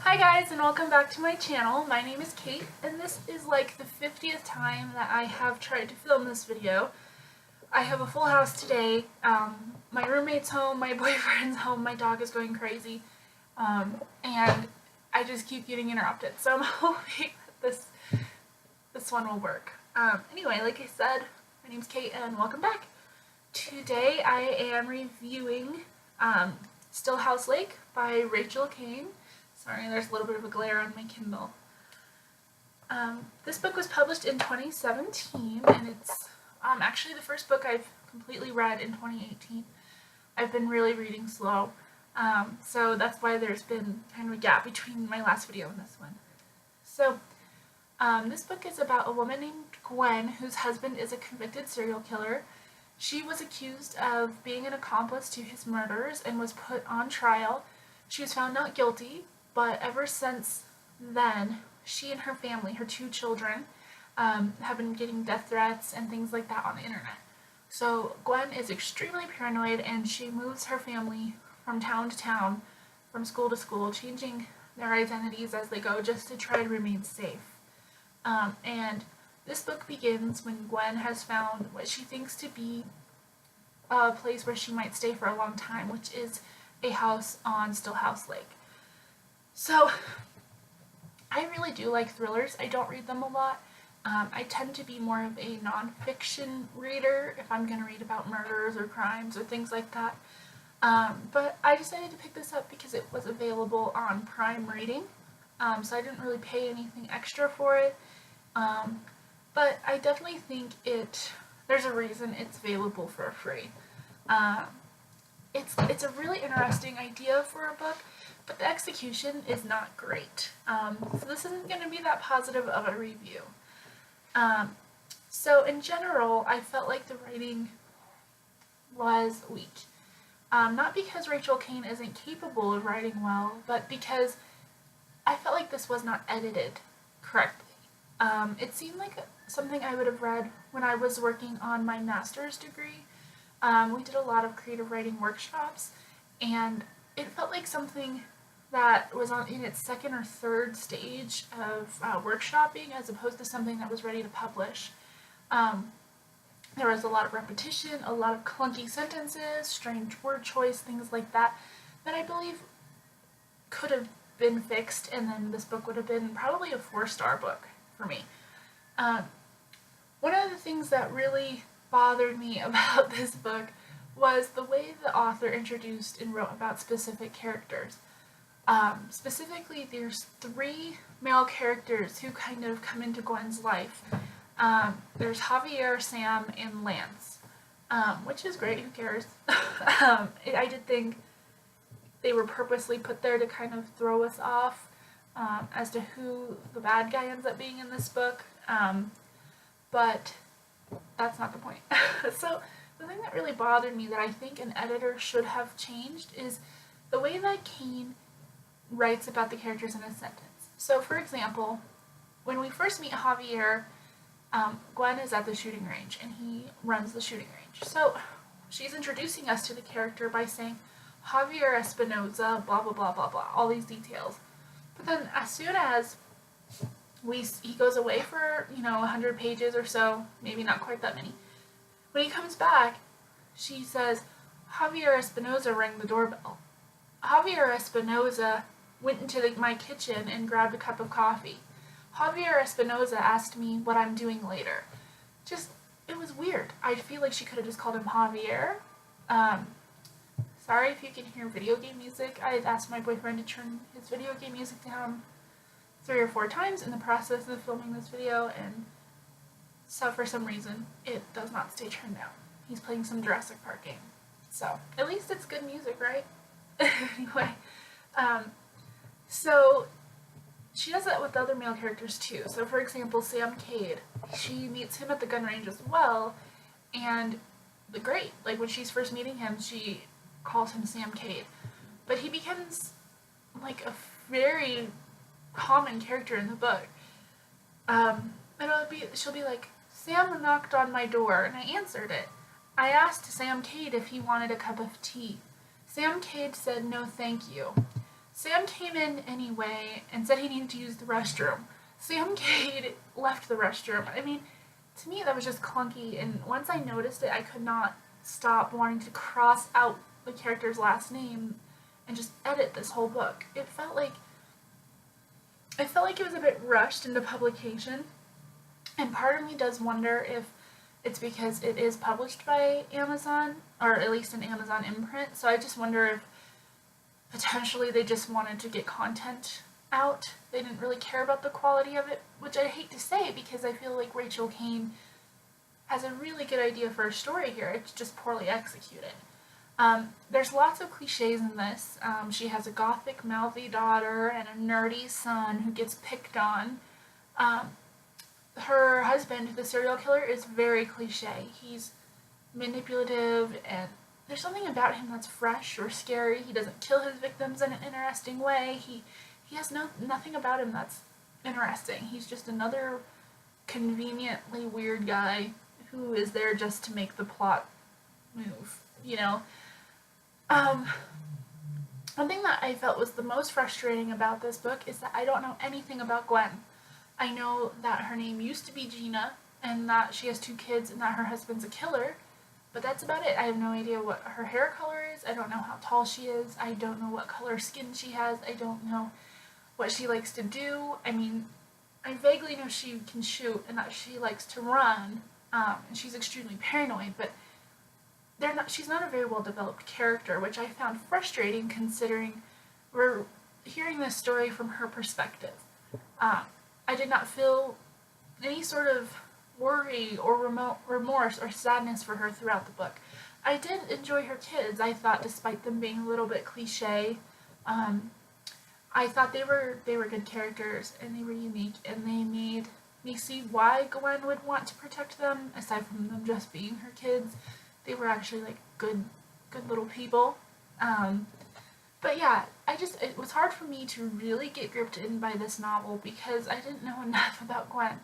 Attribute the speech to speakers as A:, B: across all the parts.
A: Hi guys, and welcome back to my channel. My name is Kate, and this is like the 50th time that I have tried to film this video. I have a full house today. My roommate's home, my boyfriend's home, my dog is going crazy, and I just keep getting interrupted. So I'm hoping that this one will work. Anyway, like I said, my name's Kate, and welcome back. Today I am reviewing Stillhouse by Rachel Caine. Sorry, there's a little bit of a glare on my Kindle. This book was published in 2017, and it's actually the first book I've completely read in 2018. I've been really reading slow, so that's why there's been kind of a gap between my last video and this one. So, this book is about a woman named Gwen, whose husband is a convicted serial killer. She was accused of being an accomplice to his murders and was put on trial. She was found not guilty, but ever since then, she and her family, her 2 children, have been getting death threats and things like that on the internet. So Gwen is extremely paranoid, and she moves her family from town to town, from school to school, changing their identities as they go just to try to remain safe. And this book begins when Gwen has found what she thinks to be a place where she might stay for a long time, which is a house on Stillhouse Lake. So, I really do like thrillers. I don't read them a lot. I tend to be more of a nonfiction reader if I'm going to read about murders or crimes or things like that. But I decided to pick this up because it was available on Prime Reading, so I didn't really pay anything extra for it. But I definitely think there's a reason it's available for free. It's a really interesting idea for a book, but the execution is not great. So this isn't going to be that positive of a review. So in general, I felt like the writing was weak. Not because Rachel Caine isn't capable of writing well, but because I felt like this was not edited correctly. It seemed like something I would have read when I was working on my master's degree. We did a lot of creative writing workshops, and it felt like something that was in its 2nd or 3rd stage of workshopping, as opposed to something that was ready to publish. There was a lot of repetition, a lot of clunky sentences, strange word choice, things like that I believe could have been fixed, and then this book would have been probably a 4-star book for me. One of the things that really bothered me about this book was the way the author introduced and wrote about specific characters. Specifically, there's 3 male characters who kind of come into Gwen's life. There's Javier, Sam, and Lance, which is great, who cares? I did think they were purposely put there to kind of throw us off as to who the bad guy ends up being in this book, but that's not the point. So the thing that really bothered me that I think an editor should have changed is the way that Caine writes about the characters in a sentence. So for example, when we first meet Javier, Gwen is at the shooting range, and he runs the shooting range. So she's introducing us to the character by saying, Javier Espinoza, blah blah blah blah blah, all these details. But then as soon as he goes away for, 100 pages or so, maybe not quite that many. When he comes back, she says, Javier Espinoza rang the doorbell. Javier Espinoza went into my kitchen and grabbed a cup of coffee. Javier Espinoza asked me what I'm doing later. It was weird. I feel like she could have just called him Javier. Sorry if you can hear video game music. I asked my boyfriend to turn his video game music down 3 or 4 times in the process of filming this video, and so for some reason it does not stay turned down. He's playing some Jurassic Park game. So at least it's good music, right? Anyway, so she does that with the other male characters too. So for example, Sam Caine, she meets him at the gun range as well, and great, like when she's first meeting him, she calls him Sam Caine, but he becomes like a very common character in the book. And she'll be like, Sam knocked on my door and I answered it. I asked Sam Caine if he wanted a cup of tea. Sam Caine said no thank you. Sam came in anyway and said he needed to use the restroom. Sam Cade left the restroom. I mean, to me that was just clunky, and once I noticed it, I could not stop wanting to cross out the character's last name and just edit this whole book. It felt like it was a bit rushed into publication, and part of me does wonder if it's because it is published by Amazon, or at least an Amazon imprint, so I just wonder if potentially they just wanted to get content out. They didn't really care about the quality of it, which I hate to say because I feel like Rachel Caine has a really good idea for a story here. It's just poorly executed. There's lots of cliches in this. She has a gothic, mouthy daughter and a nerdy son who gets picked on. Her husband, the serial killer, is very cliche. He's manipulative, and there's something about him that's fresh or scary. He doesn't kill his victims in an interesting way. He has nothing about him that's interesting. He's just another conveniently weird guy who is there just to make the plot move, you know? One thing that I felt was the most frustrating about this book is that I don't know anything about Gwen. I know that her name used to be Gina, and that she has 2 kids, and that her husband's a killer, but that's about it. I have no idea what her hair color is. I don't know how tall she is. I don't know what color skin she has. I don't know what she likes to do. I mean, I vaguely know she can shoot and that she likes to run, and she's extremely paranoid, but she's not a very well developed character, which I found frustrating considering we're hearing this story from her perspective. I did not feel any sort of worry or remorse or sadness for her throughout the book. I did enjoy her kids. I thought, despite them being a little bit cliche, I thought they were good characters, and they were unique, and they made me see why Gwen would want to protect them. Aside from them just being her kids, they were actually like good little people. But yeah, it was hard for me to really get gripped in by this novel because I didn't know enough about Gwen.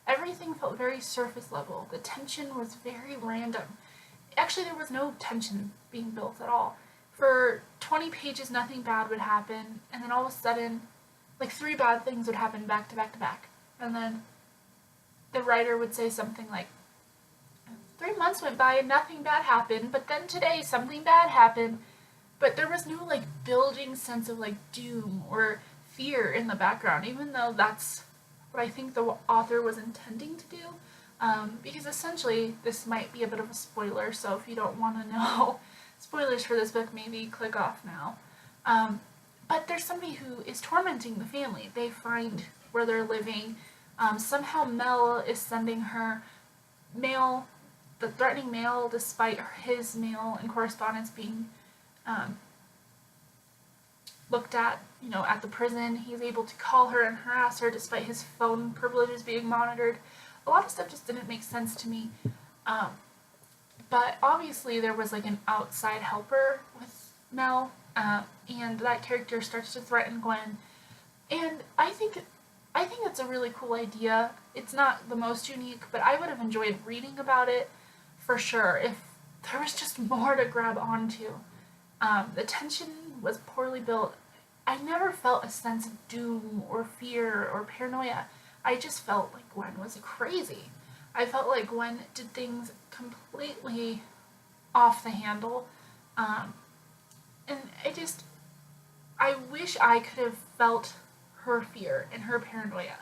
A: Everything felt very surface level. The tension was very random. Actually, there was no tension being built at all. For 20 pages, nothing bad would happen, and then all of a sudden, like 3 bad things would happen back to back to back. And then the writer would say something like, 3 months went by and nothing bad happened, but then today something bad happened. But there was no like building sense of like doom or fear in the background, even though that's what I think the author was intending to do. Because essentially this might be a bit of a spoiler, so if you don't want to know spoilers for this book, maybe click off now. But there's somebody who is tormenting the family. They find where they're living. Somehow Mel is sending her mail, the threatening mail, despite his mail and correspondence being looked at, at the prison. He's able to call her and harass her despite his phone privileges being monitored. A lot of stuff just didn't make sense to me. But obviously there was like an outside helper with Mel, and that character starts to threaten Gwen. And I think it's a really cool idea. It's not the most unique, but I would have enjoyed reading about it for sure if there was just more to grab onto. The tension was poorly built. I never felt a sense of doom or fear or paranoia. I just felt like Gwen was crazy. I felt like Gwen did things completely off the handle. And I wish I could have felt her fear and her paranoia.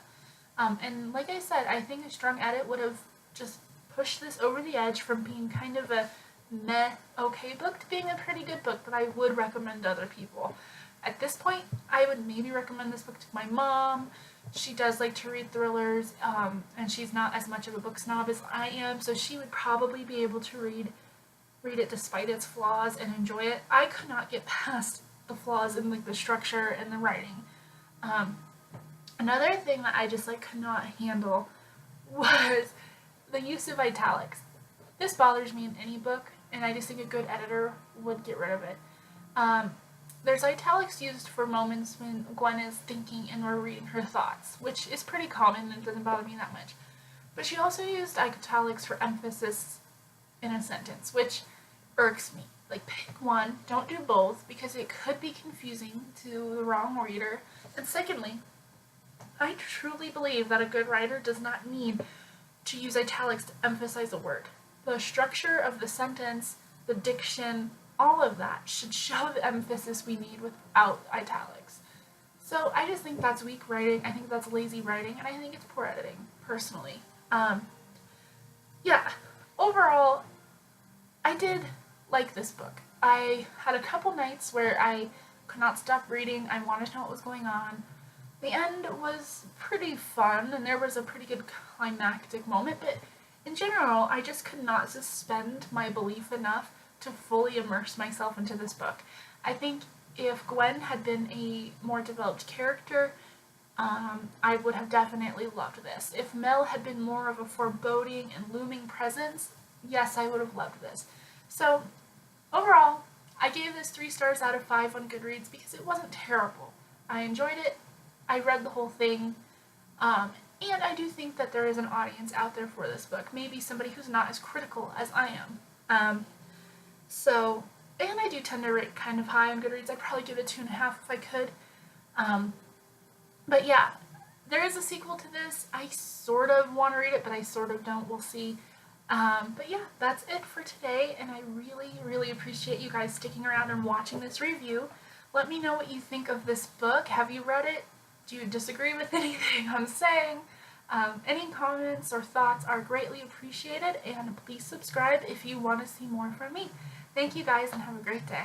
A: And like I said, I think a strong edit would have just pushed this over the edge from being kind of a meh, okay book to being a pretty good book that I would recommend to other people. At this point, I would maybe recommend this book to my mom. She does like to read thrillers, and she's not as much of a book snob as I am, so she would probably be able to read it despite its flaws and enjoy it. I could not get past the flaws in like the structure and the writing. Another thing that I just like could not handle was the use of italics. This bothers me in any book, and I just think a good editor would get rid of it. There's italics used for moments when Gwen is thinking and we're reading her thoughts, which is pretty common and doesn't bother me that much. But she also used italics for emphasis in a sentence, which irks me. Like, pick one, don't do both, because it could be confusing to the wrong reader. And secondly, I truly believe that a good writer does not need to use italics to emphasize a word. The structure of the sentence, the diction, all of that should show the emphasis we need without italics. So I just think that's weak writing, I think that's lazy writing, and I think it's poor editing, personally. Yeah, overall, I did like this book. I had a couple nights where I could not stop reading, I wanted to know what was going on. The end was pretty fun, and there was a pretty good climactic moment, but in general, I just could not suspend my belief enough to fully immerse myself into this book. I think if Gwen had been a more developed character, I would have definitely loved this. If Mel had been more of a foreboding and looming presence, yes, I would have loved this. So, overall, I gave this 3 stars out of 5 on Goodreads because it wasn't terrible. I enjoyed it, I read the whole thing, and I do think that there is an audience out there for this book. Maybe somebody who's not as critical as I am. And I do tend to rate kind of high on Goodreads. I'd probably give it 2.5 if I could. But yeah, there is a sequel to this. I sort of want to read it, but I sort of don't. We'll see. But yeah, that's it for today, and I really, really appreciate you guys sticking around and watching this review. Let me know what you think of this book. Have you read it? Do you disagree with anything I'm saying? Any comments or thoughts are greatly appreciated, and please subscribe if you want to see more from me. Thank you guys, and have a great day.